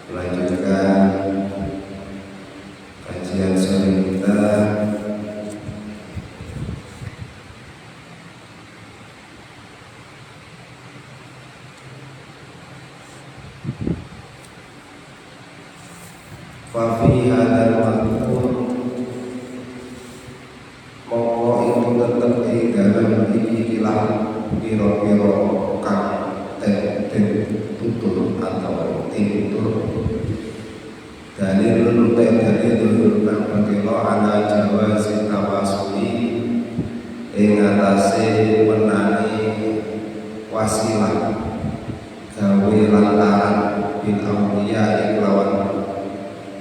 melanjutkan kajian sore kita Fafi hadal mazkur mongko itu tetep ing dalam ikilah piro-piro kang ten tutur atau tutur dalil dalil kang penting ala jawazin tawasuli ing atase menani wasilah gawe lantaran bil auliya lawan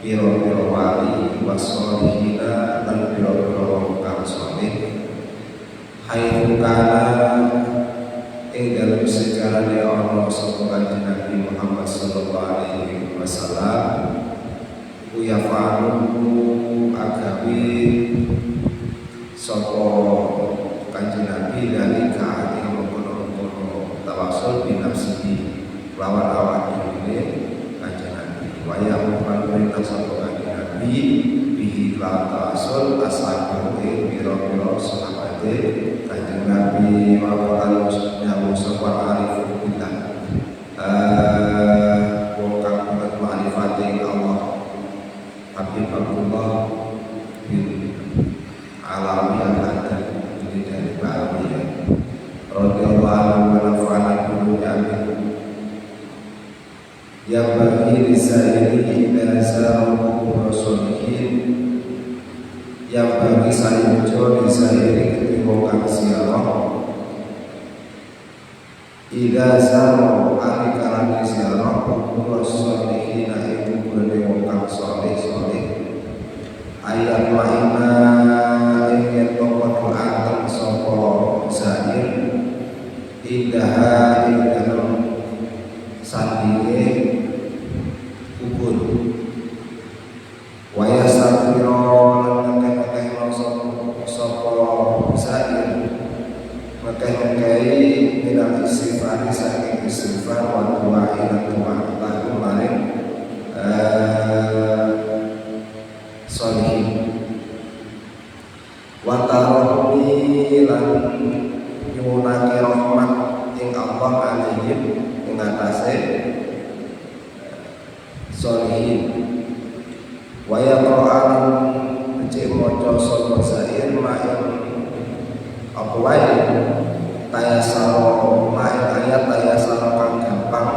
piro-piro wali wasolihina dan piro-piro kang solih haitsu kana ing dalam sejarahnya Allah sallallahu Nabi Muhammad sallallahu alaihi wasallam ku yafalu agawi sapa kanjeng Nabi dari ing mengkono-mengkono tawasul binafsihi lawan awak dhewe kanjeng Nabi waya perintah sapa kanjeng Nabi bihi tawasul ashabu pira-pira sahabate kanjeng Nabi wa nyawu sapa arif billah wong kang ma'rifate Allah Habib Abdullah bin Alawi al-Haddad ini dari Bali radhiyallahu anhu wa nafa'ana bihi amin yang bagi risaili dan Rasulullah yang bagi saya ujo risaili ketika kang siarah ida zaro alikarani siarah Rasulullah itu berdua kang soleh ayat lainnya ingin tokoh akan sopo zahir indah dalam sandinge kubur waya safiro mekeh sopo zahir mekeh minal istighfar saking istighfar wa doa ila doa lagu maring solihin wa taromi lan nyunake rahmat ing Allah alaihim ing atase solihin wa ya Qur'an cek maca sapa sair ma'in apa wae tayasaro ma'in ayat tayasaro kang gampang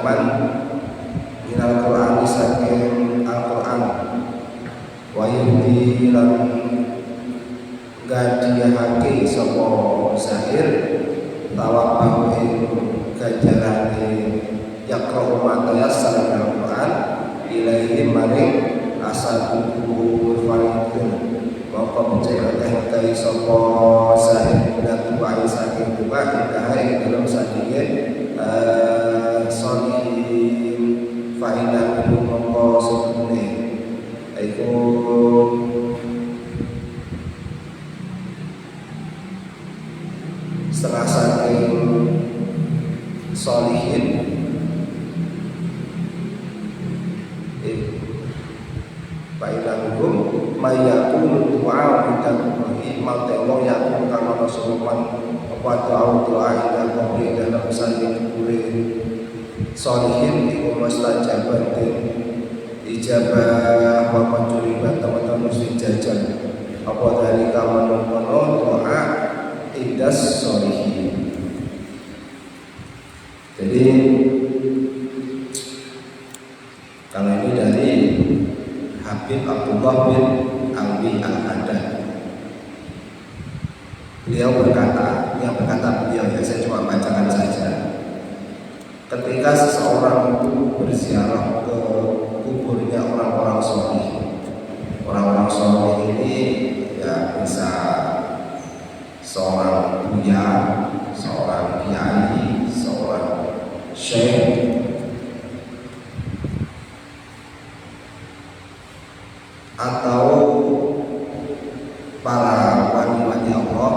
iman minal Qur'an saking Al-Qur'an wa yuhi lan gadiyahake sapa sahir tawabahu ing gajarane yaqra'u ma tayassara minal Qur'an ilaihi maring asaduhu faridun maka mencari sapa sahir dan tuai saking tuai ing dalam sadinge solihin faidah itu mongko sebune iku setengah saking solihin faidah hukum mayakul doa dan maltemo yakul kama Rasulullah doa dan kubri dalam sanding kubri solihin iku mustajabatin ijabah wa panjuriban teman-teman mesti jajan apa dari kaman kono doa idas solihin. Jadi kalau ini dari Habib Abdullah bin Alwi al-Haddad. Beliau berkata ya saya cuma bacakan saja. Ketika seseorang itu berziarah ke kuburnya orang-orang soleh ini ya bisa seorang buya, seorang kiai, seorang syekh atau para wali-wali Allah.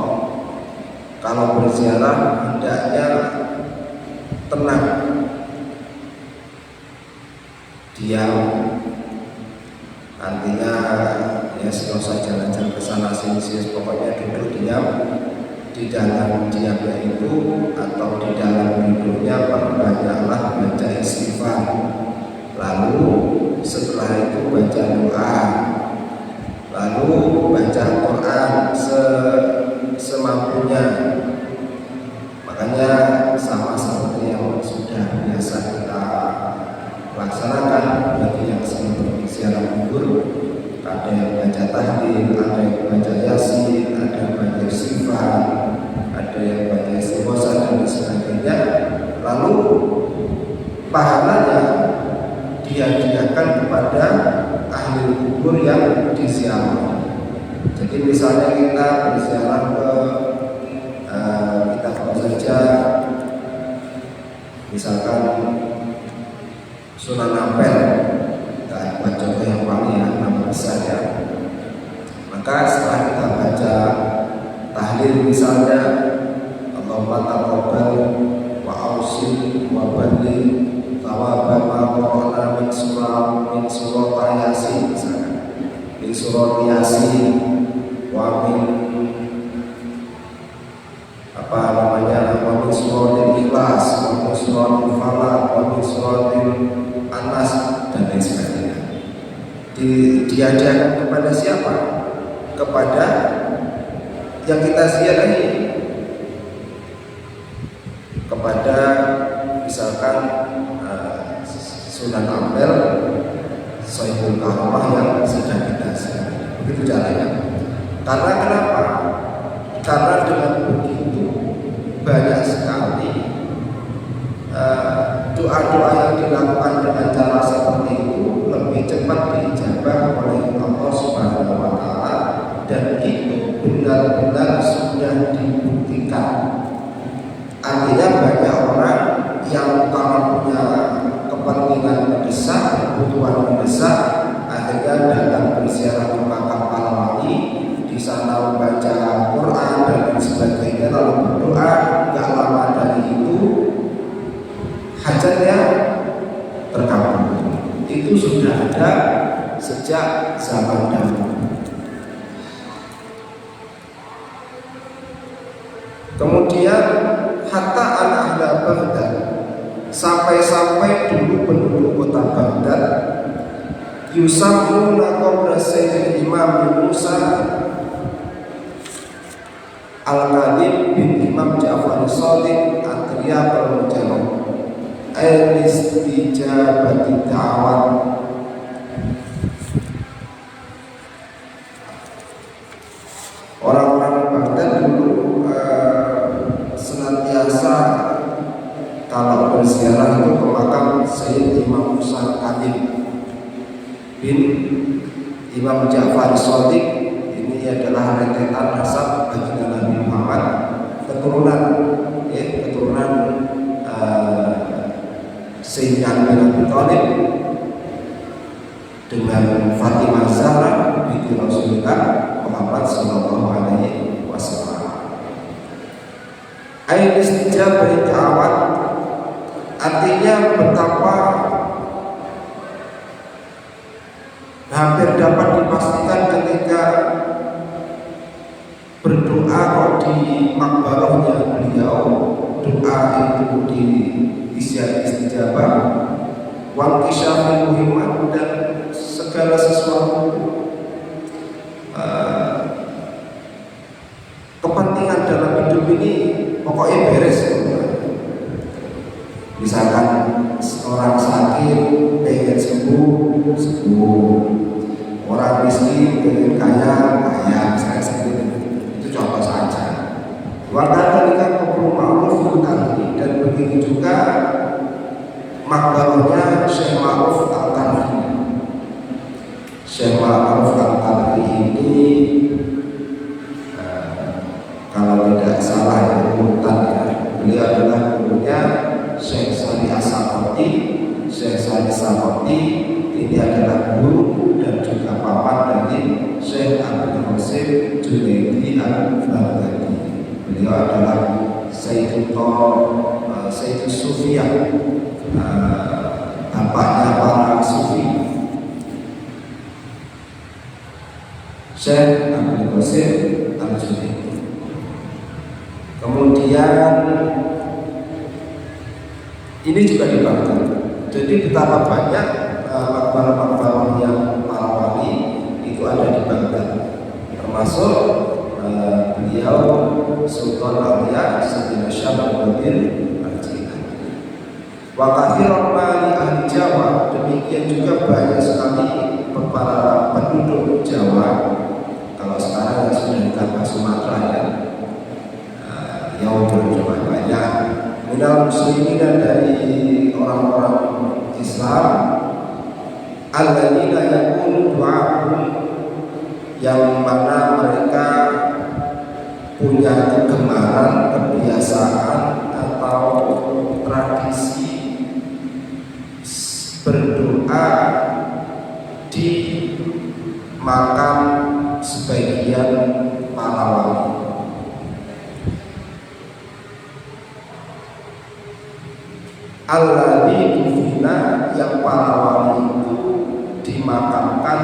Kalau berziarah hendaknya tenang, diam, artinya ya nggak usah jalan-jalan ke sana sini, pokoknya duduk diam. Di dalam diamnya itu atau di dalam duduknya perbanyaklah baca istighfar, lalu setelah itu baca doa, lalu baca Quran semampunya. Makanya sama seperti yang sudah biasa kita laksanakan, bagi yang sering ziarah kubur, ada yang baca tahlil, ada yang baca yasin, ada yang baca istighfar, ada yang baca istighosa dan sebagainya. Lalu pahalanya dihadiahkan kepada ahli kubur yang diziarah. Jadi misalnya kita berziarah ke kita baru saja misalkan Sunan Ampel, kita buat contoh yang paling nama besar ya. Maka setelah kita baca tahlil misalnya, Allahumma taqabbal wa ausil wa balli thawaba ma qara'na min surah Yasin misalnya, min surah Yasin wa min wa min surah Ikhlas, wa min surah Falaq, wa min surah Anas dan lain sebagainya. Dihadiahkan kepada siapa? Kepada yang kita ziarahi, kepada misalkan Sunan Ampel, Sohibul Kahmah yang sedang kita ziarahi. Begitu caranya. Karena kenapa? Karena dengan begitu banyak sekali doa-doa yang dilakukan dengan cara seperti itu lebih cepat diijabah oleh Allah Subhanahu wa Ta'ala, dan itu benar-benar sudah dibuktikan. Artinya banyak orang yang kalau punya kepentingan mendesak, kebutuhan mendesak, akhirnya datang berziarah ke makam para wali, di sana membaca Quran dan sebagainya, lalu berdoa. Gak lama dari itu hajatnya terkabul. Itu sudah ada sejak zaman dahulu. Kemudian hatta al-ahla Baghdad, sampai-sampai dulu penduduk kota Baghdad yusammuna qabra Sayyidil Imam Musa Al-Qadim bin Imam Ja'far Shadiq Atriyaq al-Mujarrad al-istijabati da'wat. Orang-orang Baghdad dulu senantiasa kalau berziarah itu ke makam Sayyid Imam Musa Al-Qadim bin Imam Ja'far Shadiq. Ini adalah rentetan nasab baginda Nabi Muhammad, keturunan Sayyidina Ali bin Abi Thalib dengan Fatimah Zahra binti Rasulullah Muhammad sallallahu alaihi wasallam. Al-istijabah da'wat artinya betapa hampir dapat dipastikan ketika berdoa di makbarahnya beliau, doa itu istijabah, wal kisyafil muhimmat, dan segala sesuatu kepentingan dalam hidup ini pokoknya beres. Misalkan orang sakit pengen sembuh, orang miskin pengen kaya, saya sendiri. Itu contoh saja. Waktu kan perlu ma'ruf tadi, dan begitu juga makbarahnya Syekh Ma'ruf Al-Tanfi. Syekh Ma'ruf Al-Tanfi ini kalau tidak salah ya, urutan ya, beliau adalah gurunya Syekh Sani As-Sakoti. Syekh Sani As-Sakoti ini adalah guru dan juga paman dari Syekh Abdul Qasim Junaidi Al-Baghdadi. Beliau adalah Sayyidul Sufiyah, bapaknya para sufi Syekh Abdul Qasim Al-Junaidi. Kemudian ini juga di Baghdad. Jadi betapa banyak makbara-makbara yang para wali itu ada di Baghdad, termasuk beliau Sultan Aulia Sayyidina Syekh Al-Qadir Al-Jilani. Wa katsiran mali ahli Jawa, demikian juga banyak sekali para penduduk Jawa. Kalau sekarang sudah ditambah Sumatera ya, yang berjumlah banyak. Minal muslimin, dan dari orang-orang Islam, alladzina yakunu du'a'hum, yang mana mereka punya kegemaran, kebiasaan atau tradisi berdoa di makam sebagian para wali. Alladzi dufina, yang para wali itu dimakamkan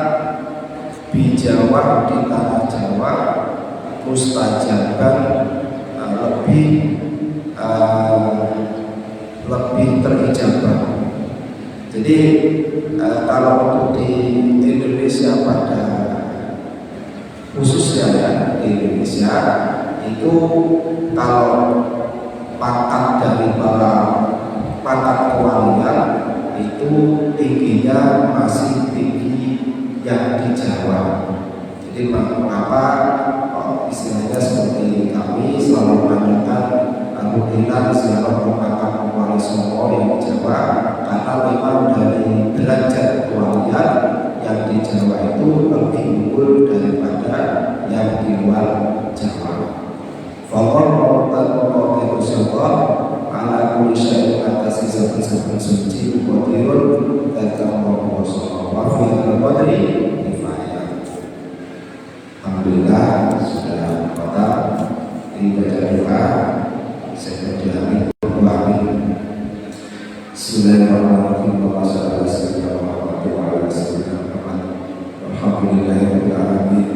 di Jawa, di tanah Jawa, mustajaban, lebih terijabah. Jadi kalau untuk di Indonesia pada khususnya ya, di Indonesia itu kalau pangkat dari para pangkat kewalian itu tingginya masih tinggi yang di Jawa. Jadi mengapa istilahnya seperti kami selalu mengatakan alhamdulillah ziarah makam wali Songo yang di Jawa, karena memang dari derajat kewalian yang di Jawa itu lebih unggul daripada yang di luar Jawa. Fakor mengatakan Rasulullah ala kulli syai'in atas sisa-sisa suci qadirun, dan kamu Rasulullah fi al-qadri kifayah. Alhamdulillah sudah kota dibaca doa. Saya berdoa Bismillahirrahmanirrahim. Alhamdulillahirabbil alamin.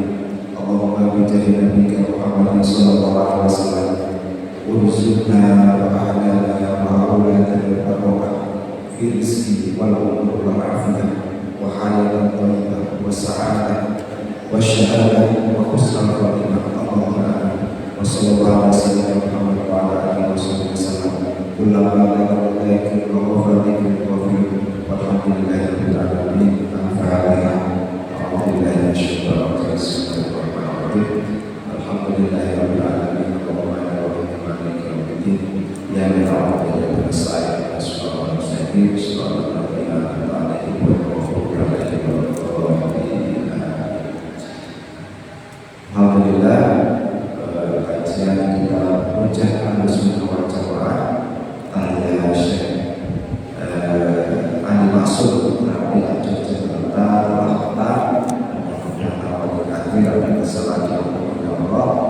Allahumma bi jahi nabiyyika Muhammadin sallallahu alaihi wasallam urzuqna wa ahlana wa auladan barokah fi rizqi wal umur wal afiyah wa hayatan thayyibah wa sa'adah wa syahadah wa husnul khatimah. Allahumma amin. Wa sallallahu alaihi wasallam Muhammad wa ala alihi wasallam. Kullama lana laikin wa ghafaratin wa fi'in walhamdulillahirabbil alamin. Al-Fatihah. Alhamdulillah syukur alhamdulillahirabbil alamin. Allahumma maliki yaumiddin. Ya Allah ya Rasul sallallahu alaihi wasallam. Alhamdulillah, kajian kita mengucapkan semua jamaah tanya Syekh Andi Maksud Rabi Abdul Jakarta telah dan kesalahan Allah